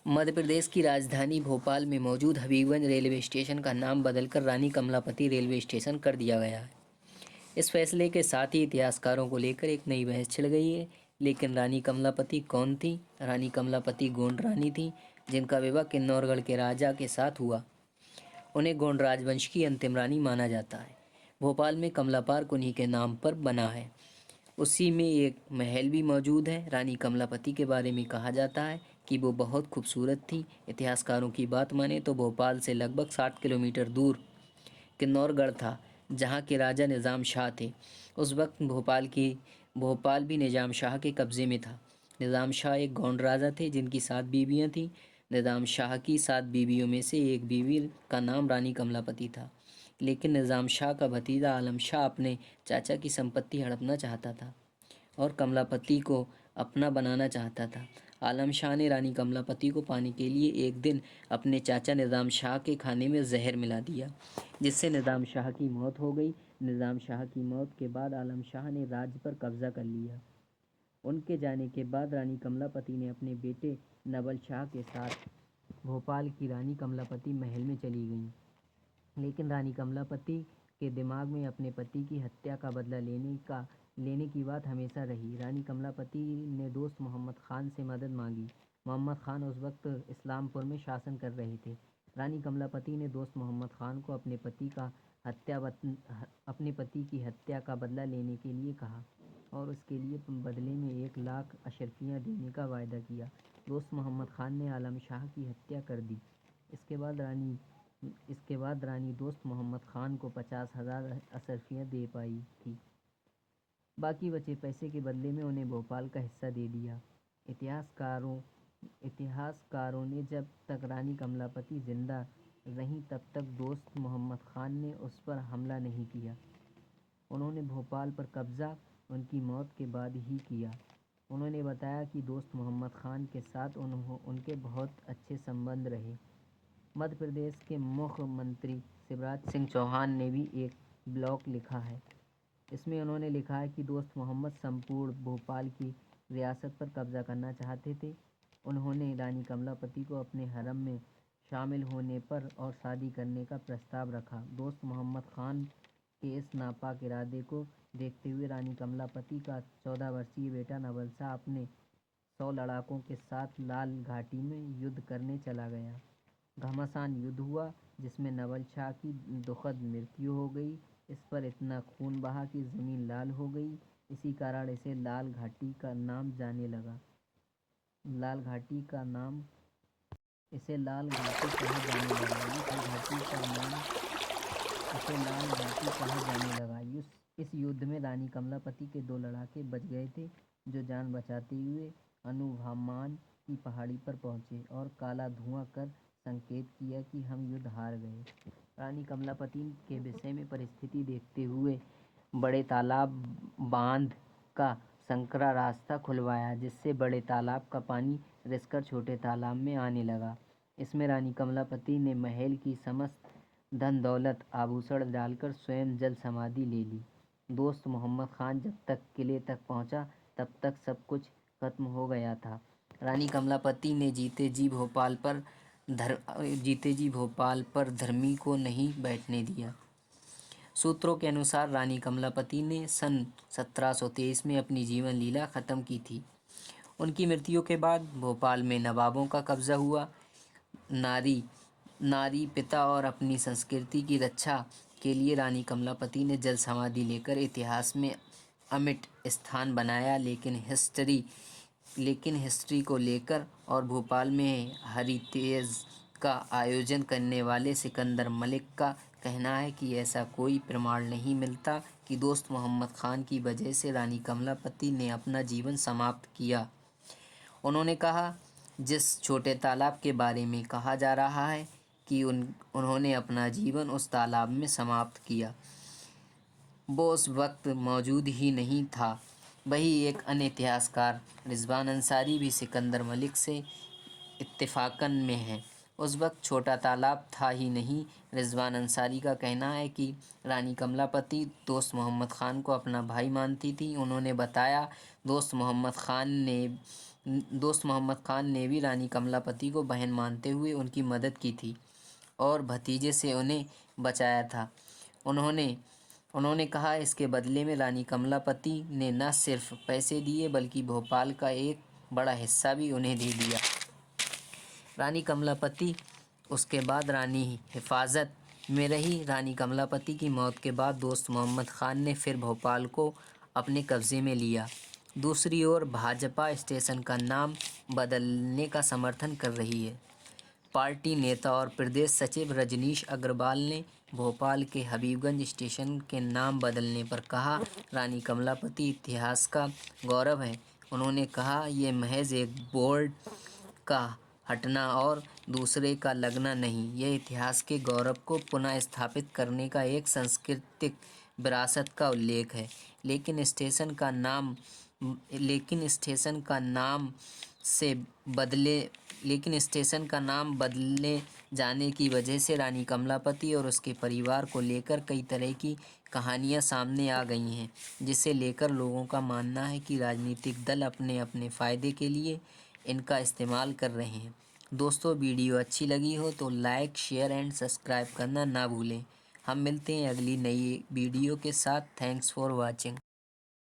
मध्य प्रदेश की राजधानी भोपाल में मौजूद हबीबगंज रेलवे स्टेशन का नाम बदलकर रानी कमलापति रेलवे स्टेशन कर दिया गया है। इस फैसले के साथ ही इतिहासकारों को लेकर एक नई बहस छिड़ गई है। लेकिन रानी कमलापति कौन थी? रानी कमलापति गोंड रानी थी जिनका विवाह किन्नौरगढ़ के राजा के साथ हुआ। उन्हें गोंड राजवंश की अंतिम रानी माना जाता है। भोपाल में कमला पार्क उन्हीं के नाम पर बना है। उसी में एक महल भी मौजूद है। रानी कमलापति के बारे में कहा जाता है कि वो बहुत खूबसूरत थी। इतिहासकारों की बात माने तो भोपाल से लगभग 60 किलोमीटर दूर किन्नौरगढ़ था, जहाँ के राजा निज़ाम शाह थे। उस वक्त भोपाल भी निज़ाम शाह के कब्ज़े में था। निज़ाम शाह एक गौंड राजा थे जिनकी 7 बीवियाँ थीं। निज़ाम शाह की 7 बीवियों में से एक बीवी का नाम रानी कमलापति था। लेकिन निज़ाम शाह का भतीजा आलम शाह अपने चाचा की संपत्ति हड़पना चाहता था और कमलापति को अपना बनाना चाहता था। आलम शाह ने रानी कमलापति को पाने के लिए एक दिन अपने चाचा निज़ाम शाह के खाने में जहर मिला दिया, जिससे निज़ाम शाह की मौत हो गई। निज़ाम शाह की मौत के बाद आलम शाह ने राज्य पर कब्जा कर लिया। उनके जाने के बाद रानी कमलापति ने अपने बेटे नवल शाह के साथ भोपाल की रानी कमलापति महल में चली गईं। लेकिन रानी कमलापति के दिमाग में अपने पति की हत्या का बदला लेने की बात हमेशा रही। रानी कमलापति ने दोस्त मोहम्मद खान से मदद मांगी। मोहम्मद खान उस वक्त इस्लामपुर में शासन कर रहे थे। रानी कमलापति ने दोस्त मोहम्मद खान को अपने पति की हत्या का बदला लेने के लिए कहा और उसके लिए बदले में 1 लाख अशरफियाँ देने का वायदा किया। दोस्त मोहम्मद खान ने आलम शाह की हत्या कर दी। इसके बाद रानी दोस्त मोहम्मद खान को 50,000 अशरफियाँ दे पाई थी। बाकी बचे पैसे के बदले में उन्हें भोपाल का हिस्सा दे दिया। इतिहासकारों ने जब तक रानी कमलापति जिंदा रहीं तब तक दोस्त मोहम्मद खान ने उस पर हमला नहीं किया। उन्होंने भोपाल पर कब्जा उनकी मौत के बाद ही किया। उन्होंने बताया कि दोस्त मोहम्मद खान के साथ उनके बहुत अच्छे संबंध रहे। मध्य प्रदेश के मुख्यमंत्री शिवराज सिंह चौहान ने भी एक ब्लॉग लिखा है। इसमें उन्होंने लिखा है कि दोस्त मोहम्मद संपूर्ण भोपाल की रियासत पर कब्जा करना चाहते थे। उन्होंने रानी कमलापति को अपने हरम में शामिल होने पर और शादी करने का प्रस्ताव रखा। दोस्त मोहम्मद खान के इस नापाक इरादे को देखते हुए रानी कमलापति का 14 वर्षीय बेटा नवल शाह अपने 100 लड़ाकों के साथ लाल घाटी में युद्ध करने चला गया। घमासान युद्ध हुआ जिसमें नवल शाह की दुखद मृत्यु हो गई। इस पर इतना खून बहा कि ज़मीन लाल हो गई। इसी कारण इसे लाल घाटी का नाम जाने लगा। इसे लाल घाटी कहा जाने लगा। इस युद्ध में रानी कमलापति के 2 लड़ाके बच गए थे, जो जान बचाते हुए अनुभामान की पहाड़ी पर पहुंचे और काला धुआं कर संकेत किया कि हम युद्ध हार गए। रानी कमलापति के विषय में परिस्थिति देखते हुए बड़े तालाब बांध का संकरा रास्ता खुलवाया, जिससे बड़े तालाब का पानी रिसकर छोटे तालाब में आने लगा। इसमें रानी कमलापति ने महल की समस्त धन दौलत आभूषण डालकर स्वयं जल समाधि ले ली। दोस्त मोहम्मद खान जब तक किले तक पहुंचा तब तक सब कुछ खत्म हो गया था। रानी कमलापति ने जीते जी भोपाल पर धर्मी को नहीं बैठने दिया। सूत्रों के अनुसार रानी कमलापति ने सन 1723 में अपनी जीवन लीला खत्म की थी। उनकी मृत्यु के बाद भोपाल में नवाबों का कब्जा हुआ। नारी पिता और अपनी संस्कृति की रक्षा के लिए रानी कमलापति ने जल समाधि लेकर इतिहास में अमिट स्थान बनाया। लेकिन हिस्ट्री को लेकर और भोपाल में हेरिटेज का आयोजन करने वाले सिकंदर मलिक का कहना है कि ऐसा कोई प्रमाण नहीं मिलता कि दोस्त मोहम्मद खान की वजह से रानी कमलापति ने अपना जीवन समाप्त किया। उन्होंने कहा, जिस छोटे तालाब के बारे में कहा जा रहा है कि उन्होंने अपना जीवन उस तालाब में समाप्त किया, वो उस वक्त मौजूद ही नहीं था। वही एक अन्य इतिहासकार रिजवान अंसारी भी सिकंदर मलिक से इत्तेफाकन में है। उस वक्त छोटा तालाब था ही नहीं। रिजवान अंसारी का कहना है कि रानी कमलापति दोस्त मोहम्मद खान को अपना भाई मानती थी। उन्होंने बताया, दोस्त मोहम्मद खान ने दोस्त मोहम्मद खान ने भी रानी कमलापति को बहन मानते हुए उनकी मदद की थी और भतीजे से उन्हें बचाया था। उन्होंने उन्होंने कहा, इसके बदले में रानी कमलापति ने न सिर्फ पैसे दिए बल्कि भोपाल का एक बड़ा हिस्सा भी उन्हें दे दिया। रानी कमलापति उसके बाद रानी हिफाजत में रही। रानी कमलापति की मौत के बाद दोस्त मोहम्मद खान ने फिर भोपाल को अपने कब्ज़े में लिया। दूसरी ओर भाजपा स्टेशन का नाम बदलने का समर्थन कर रही है। पार्टी नेता और प्रदेश सचिव रजनीश अग्रवाल ने भोपाल के हबीबगंज स्टेशन के नाम बदलने पर कहा, रानी कमलापति इतिहास का गौरव है। उन्होंने कहा, ये महज एक बोर्ड का हटना और दूसरे का लगना नहीं, यह इतिहास के गौरव को पुनः स्थापित करने का एक सांस्कृतिक विरासत का उल्लेख है। लेकिन स्टेशन का नाम बदले जाने की वजह से रानी कमलापति और उसके परिवार को लेकर कई तरह की कहानियां सामने आ गई हैं, जिसे लेकर लोगों का मानना है कि राजनीतिक दल अपने अपने फ़ायदे के लिए इनका इस्तेमाल कर रहे हैं। दोस्तों, वीडियो अच्छी लगी हो तो लाइक, शेयर एंड सब्सक्राइब करना ना भूलें। हम मिलते हैं अगली नई वीडियो के साथ। Thanks for watching.